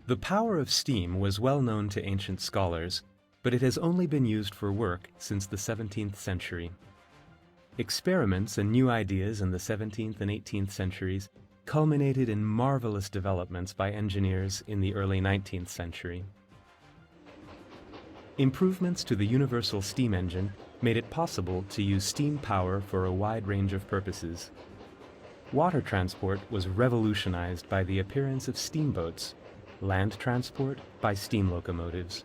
The power of steam was well known to ancient scholars, but it has only been used for work since the 17th century. Experiments and new ideas in the 17th and 18th centuries culminated in marvelous developments by engineers in the early 19th century. Improvements to the universal steam engine made it possible to use steam power for a wide range of purposes. Water transport was revolutionized by the appearance of steamboats, land transport by steam locomotives.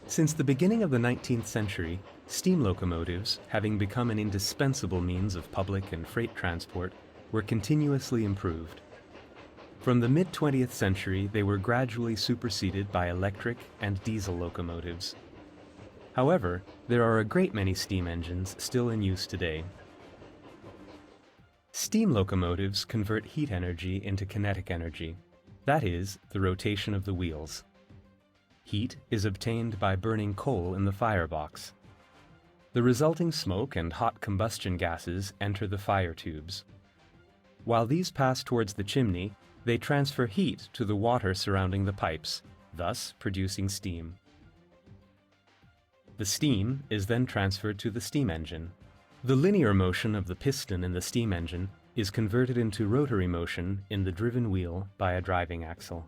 Since the beginning of the 19th century, steam locomotives, having become an indispensable means of public and freight transport, were continuously improved. From the mid-20th century, they were gradually superseded by electric and diesel locomotives. However, there are a great many steam engines still in use today. Steam locomotives convert heat energy into kinetic energy, that is, the rotation of the wheels. Heat is obtained by burning coal in the firebox. The resulting smoke and hot combustion gases enter the fire tubes. While these pass towards the chimney, they transfer heat to the water surrounding the pipes, thus producing steam. The steam is then transferred to the steam engine. The linear motion of the piston in the steam engine is converted into rotary motion in the driven wheel by a driving axle.